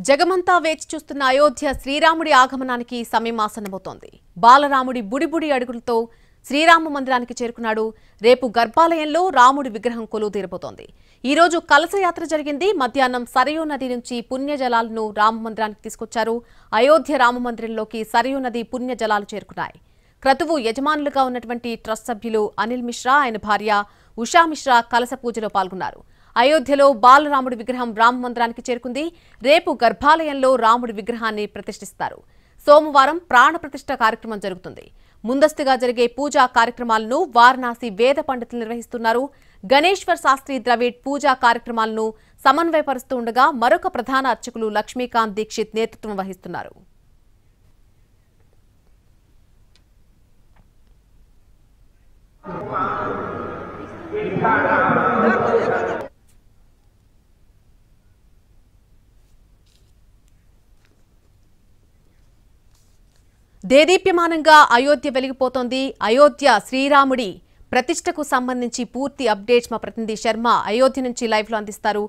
జగమంతా వేచి చూస్తున్న అయోధ్య శ్రీరాముడి ఆగమనానికి సమయం ఆసన్నమవుతోంది. బాలరాముడి బుడిబుడి అడుగులతో శ్రీరామ మందిరానికి చేరుకున్నాడు. రేపు గర్భాలయంలో రాముడి విగ్రహం కొలువు తీరబోతోంది. ఈ రోజు కలశయాత్ర జరిగింది. మధ్యాహ్నం సరయూ నది నుంచి పుణ్యజలాలను రామ మందిరానికి తీసుకొచ్చారు. అయోధ్య రామ మందిరంలోకి సరయూ నది పుణ్యజలాలు చేరుకున్నాయి. క్రతువు యజమానులుగా ఉన్నటువంటి ట్రస్ట్ సభ్యులు అనిల్ మిశ్రా, ఆయన భార్య ఉషా మిశ్రా కలశ పూజలో పాల్గొన్నారు. అయోధ్యలో బాలరాముడి విగ్రహం రామ మందిరానికి చేరుకుంది. రేపు గర్భాలయంలో రాముడి విగ్రహాన్ని ప్రతిష్ఠిస్తారు. సోమవారం ప్రాణ ప్రతిష్ఠ కార్యక్రమం జరుగుతుంది. ముందస్తుగా జరిగే పూజా కార్యక్రమాలను వారణాసి వేద పండితులు నిర్వహిస్తున్నారు. గణేశ్వర్ శాస్త్రి ద్రవిడ్ పూజా కార్యక్రమాలను సమన్వయపరుస్తూ ఉండగా మరొక ప్రధాన అర్చకులు లక్ష్మీకాంత్ దీక్షిత్ నేతృత్వం వహిస్తున్నారు. దేదీప్యమానంగా అయోధ్య వెలిగిపోతోంది. అయోధ్య శ్రీరాముడి ప్రతిష్టకు సంబంధించి పూర్తి అప్డేట్స్ మా ప్రతినిధి శర్మ అయోధ్య నుంచి లైవ్ లో అందిస్తారు.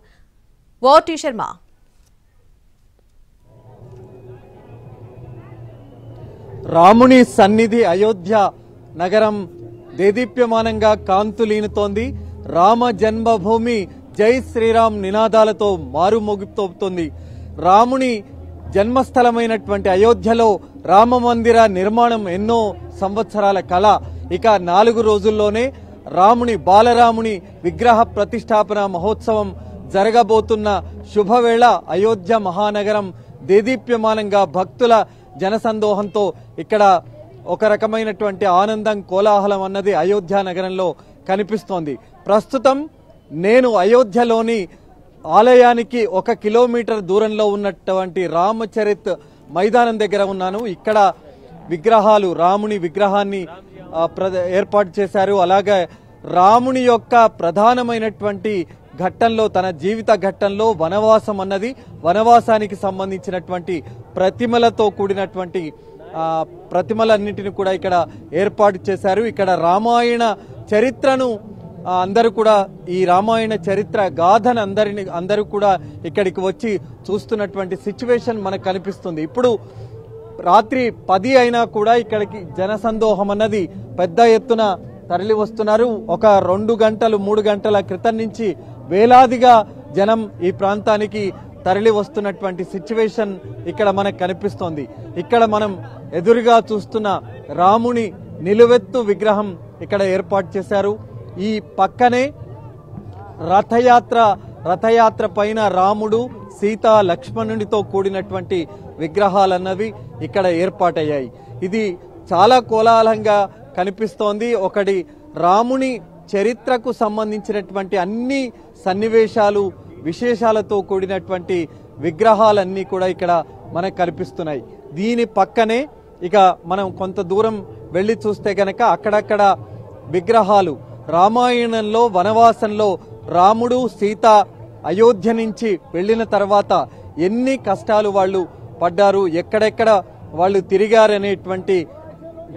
Over to Sharma. రాముని సన్నిధి అయోధ్య నగరం దేదీప్యమానంగా కాంతులీనుతోంది. రామ జన్మభూమి జై శ్రీరామ్ నినాదాలతో మారుమోగితోంది. రాముని జన్మస్థలమైనటువంటి అయోధ్యలో రామ మందిర నిర్మాణం ఎన్నో సంవత్సరాల కళ. ఇక 4 రోజుల్లోనే బాలరాముని విగ్రహ ప్రతిష్టాపన మహోత్సవం జరగబోతున్న శుభవేళ అయోధ్య మహానగరం దేదీప్యమానంగా భక్తుల జనసందోహంతో ఇక్కడ ఒక రకమైనటువంటి ఆనందం, కోలాహలం అన్నది అయోధ్య నగరంలో కనిపిస్తోంది. ప్రస్తుతం నేను అయోధ్యలోని ఆలయానికి 1 కిలోమీటర్ దూరంలో ఉన్నటువంటి రామచరిత్ మైదానం దగ్గర ఉన్నాను. ఇక్కడ విగ్రహాలు, రాముని విగ్రహాన్ని ఏర్పాటు చేశారు. అలాగే రాముని యొక్క ప్రధానమైనటువంటి ఘట్టంలో, తన జీవిత ఘట్టంలో వనవాసం అన్నది, వనవాసానికి సంబంధించినటువంటి ప్రతిమలతో కూడినటువంటి ప్రతిమలన్నింటిని కూడా ఇక్కడ ఏర్పాటు చేశారు. ఇక్కడ రామాయణ చరిత్రను అందరూ కూడా, ఈ రామాయణ చరిత్ర గాథను అందరూ కూడా ఇక్కడికి వచ్చి చూస్తున్నటువంటి సిచ్యువేషన్ మనకు కనిపిస్తుంది. ఇప్పుడు రాత్రి 10 అయినా కూడా ఇక్కడికి జనసందోహం అన్నది పెద్ద ఎత్తున తరలి వస్తున్నారు. ఒక 2 గంటలు 3 గంటల క్రితం నుంచి వేలాదిగా జనం ఈ ప్రాంతానికి తరలి వస్తున్నటువంటి సిచ్యువేషన్ ఇక్కడ మనకు కనిపిస్తోంది. ఇక్కడ మనం ఎదురుగా చూస్తున్న రాముని నిలువెత్తు విగ్రహం ఇక్కడ ఏర్పాటు చేశారు. ఈ పక్కనే రథయాత్ర పైన రాముడు, సీత, లక్ష్మణునితో కూడినటువంటి విగ్రహాలన్నవి ఇక్కడ ఏర్పాటయ్యాయి. ఇది చాలా కోలాహలంగా కనిపిస్తోంది. ఒకటి రాముని చరిత్రకు సంబంధించినటువంటి అన్ని సన్నివేశాలు, విశేషాలతో కూడినటువంటి విగ్రహాలన్నీ కూడా ఇక్కడ మనకు కనిపిస్తున్నాయి. దీని పక్కనే ఇక మనం కొంత దూరం వెళ్లి చూస్తే గనక అక్కడక్కడ విగ్రహాలు, రామాయణంలో వనవాసంలో రాముడు, సీత అయోధ్య నుంచి వెళ్లిన తర్వాత ఎన్ని కష్టాలు వాళ్ళు పడ్డారు, ఎక్కడెక్కడ వాళ్ళు తిరిగారనేటువంటి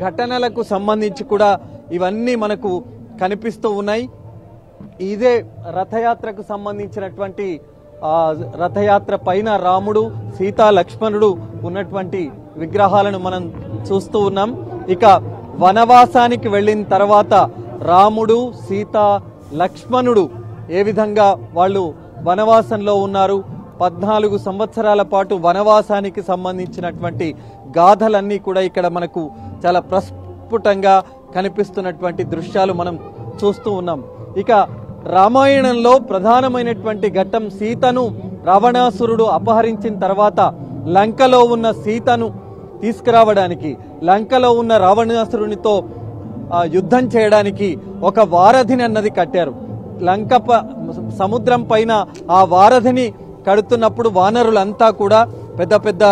ఘటనలకు సంబంధించి కూడా ఇవన్నీ మనకు కనిపిస్తూ ఉన్నాయి. ఇదే రథయాత్రకు సంబంధించినటువంటి రథయాత్ర పైన రాముడు, సీత, లక్ష్మణుడు ఉన్నటువంటి విగ్రహాలను మనం చూస్తూ ఉన్నాం. ఇక వనవాసానికి వెళ్లిన తర్వాత రాముడు, సీత, లక్ష్మణుడు ఏ విధంగా వాళ్ళు వనవాసంలో ఉన్నారు, 14 సంవత్సరాల పాటు వనవాసానికి సంబంధించినటువంటి గాథలన్నీ కూడా ఇక్కడ మనకు చాలా ప్రస్ఫుటంగా కనిపిస్తున్నటువంటి దృశ్యాలు మనం చూస్తూ ఉన్నాం. ఇక రామాయణంలో ప్రధానమైనటువంటి ఘట్టం, సీతను రావణాసురుడు అపహరించిన తర్వాత లంకలో ఉన్న సీతను తీసుకురావడానికి, లంకలో ఉన్న రావణాసురునితో యుద్ధం చేయడానికి ఒక వారధిని అన్నది కట్టారు. సముద్రం పైన ఆ వారధిని కడుతున్నప్పుడు వానరులంతా కూడా పెద్ద పెద్ద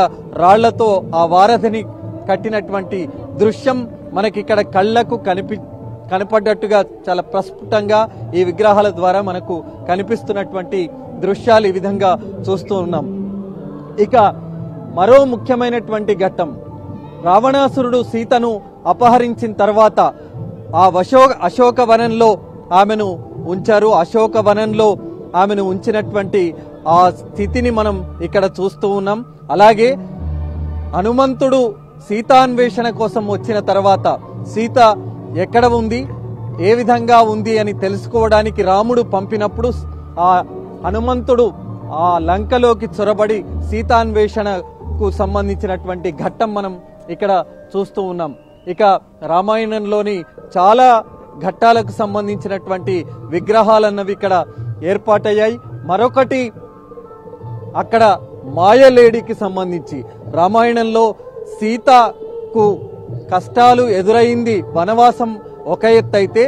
రాళ్లతో ఆ వారధిని కట్టినటువంటి దృశ్యం మనకి ఇక్కడ కళ్లకు కనపడ్డట్టుగా చాలా ప్రస్ఫుటంగా ఈ విగ్రహాల ద్వారా మనకు కనిపిస్తున్నటువంటి దృశ్యాలు ఈ విధంగా చూస్తూ ఉన్నాం. ఇక మరో ముఖ్యమైనటువంటి ఘట్టం, రావణాసురుడు సీతను అపహరించిన తర్వాత ఆ అశోకవనంలో ఆమెను ఉంచారు. అశోకవనంలో ఆమెను ఉంచినటువంటి ఆ స్థితిని మనం ఇక్కడ చూస్తూ ఉన్నాం. అలాగే హనుమంతుడు సీతాన్వేషణ కోసం వచ్చిన తర్వాత సీత ఎక్కడ ఉంది, ఏ విధంగా ఉంది అని తెలుసుకోవడానికి రాముడు పంపినప్పుడు ఆ హనుమంతుడు ఆ లంకలోకి చొరబడి సీతాన్వేషణకు సంబంధించినటువంటి ఘట్టం మనం ఇక్కడ చూస్తూ ఉన్నాం. ఇక రామాయణంలోని చాలా ఘట్టాలకు సంబంధించినటువంటి విగ్రహాలన్నవి ఇక్కడ ఏర్పాటయ్యాయి. మరొకటి అక్కడ మాయలేడికి సంబంధించి రామాయణంలో సీతకు కష్టాలు ఎదురైంది, వనవాసం ఒక ఎత్తు అయితే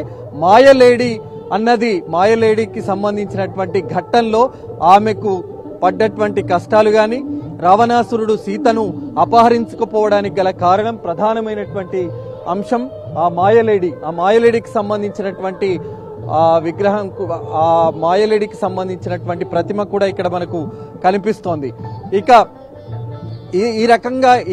మాయలేడికి సంబంధించినటువంటి ఘట్టంలో ఆమెకు పడ్డటువంటి కష్టాలు గాని, రావణాసురుడు సీతను అపహరించుకుపోవడానికి గల కారణం ప్రధానమైనటువంటి అంశం ఆ మాయలేడికి సంబంధించినటువంటి ఆ విగ్రహం, ఆ మాయలేడికి సంబంధించినటువంటి ప్రతిమ కూడా ఇక్కడ మనకు కనిపిస్తోంది. ఇక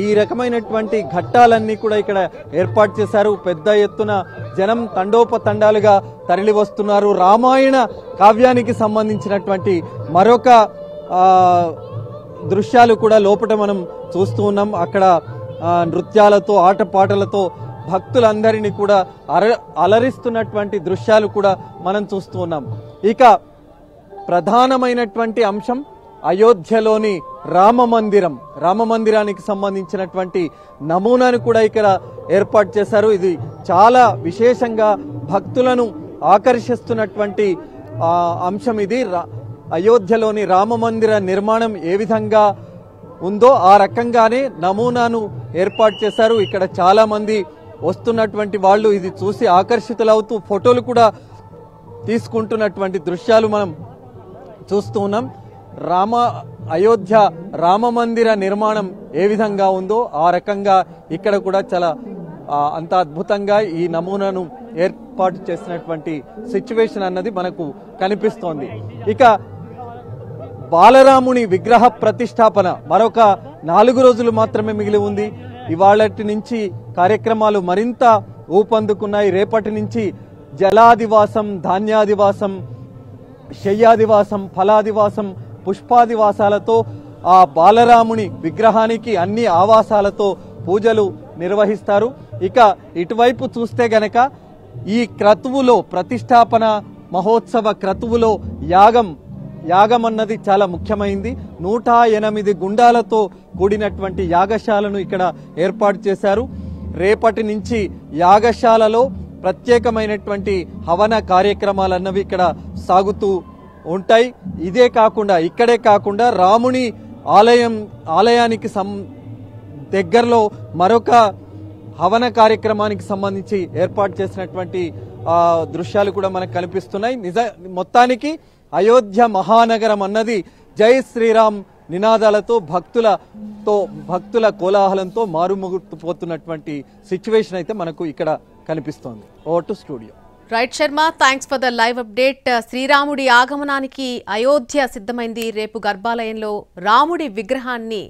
ఈ రకమైనటువంటి ఘట్టాలన్నీ కూడా ఇక్కడ ఏర్పాటు చేశారు. పెద్ద ఎత్తున జనం తండోపతండాలుగా తరలి వస్తున్నారు. రామాయణ కావ్యానికి సంబంధించినటువంటి మరొక దృశ్యాలు కూడా లోపల మనం చూస్తూ ఉన్నాం. అక్కడ నృత్యాలతో ఆటపాటలతో భక్తులందరినీ కూడా అలరిస్తున్నటువంటి దృశ్యాలు కూడా మనం చూస్తూ ఉన్నాం. ఇక ప్రధానమైనటువంటి అంశం అయోధ్యలోని రామమందిరానికి సంబంధించినటువంటి నమూనాను కూడా ఇక్కడ ఏర్పాటు చేశారు. ఇది చాలా విశేషంగా భక్తులను ఆకర్షిస్తున్నటువంటి అంశం. ఇది అయోధ్యలోని రామమందిర నిర్మాణం ఏ విధంగా ఉందో ఆ రకంగానే నమూనాను ఏర్పాటు చేశారు. ఇక్కడ చాలా మంది వస్తున్నటువంటి వాళ్ళు ఇది చూసి ఆకర్షితులవుతూ ఫోటోలు కూడా తీసుకుంటున్నటువంటి దృశ్యాలు మనం చూస్తూ ఉన్నాం. అయోధ్య రామమందిర నిర్మాణం ఏ విధంగా ఉందో ఆ రకంగా ఇక్కడ కూడా చాలా అంత అద్భుతంగా ఈ నమూనాను ఏర్పాటు చేసినటువంటి సిచ్యువేషన్ అన్నది మనకు కనిపిస్తోంది. ఇక బాలరాముని విగ్రహ ప్రతిష్టాపన మరొక 4 రోజులు మాత్రమే మిగిలి ఉంది. ఇవాళటి నుంచి కార్యక్రమాలు మరింత ఊపందుకున్నాయి. రేపటి నుంచి జలాదివాసం, ధాన్యాదివాసం, శయ్యాదివాసం, ఫలాదివాసం, పుష్పాదివాసాలతో ఆ బాలరాముని విగ్రహానికి అన్ని ఆవాసాలతో పూజలు నిర్వహిస్తారు. ఇక ఇటువైపు చూస్తే గనక ఈ క్రతువులో ప్రతిష్టాపన మహోత్సవ క్రతువులో యాగం అన్నది చాలా ముఖ్యమైంది. 108 గుండాలతో కూడినటువంటి యాగశాలను ఇక్కడ ఏర్పాటు చేశారు. రేపటి నుంచి యాగశాలలో ప్రత్యేకమైనటువంటి హవన కార్యక్రమాలన్నవి ఇక్కడ సాగుతూ ఉంటాయి. ఇక్కడే కాకుండా రాముని ఆలయానికి దగ్గరలో మరొక హవన కార్యక్రమానికి సంబంధించి ఏర్పాటు చేసినటువంటి దృశ్యాలు కూడా మనకు కనిపిస్తున్నాయి. మొత్తానికి అయోధ్య మహానగరం అన్నది జై శ్రీరామ్ నినాదాలతో భక్తుల కోలాహలంతో మారుమోగిపోతున్నటువంటి సిచ్యువేషన్ అయితే మనకు ఇక్కడ కనిపిస్తోంది. Over to studio. Right Sharma, thanks for the live update. శ్రీరాముడి ఆగమనానికి అయోధ్య సిద్ధమైంది. రేపు గర్భాలయంలో రాముడి విగ్రహాన్ని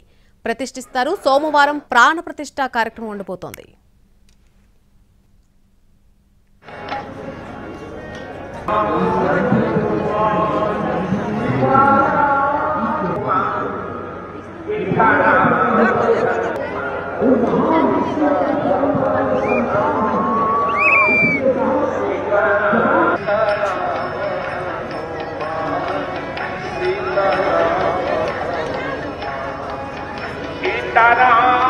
ప్రతిష్ఠిస్తారు. సోమవారం ప్రాణ ప్రతిష్ఠ కార్యక్రమం ఉండబోతోంది. सीताराम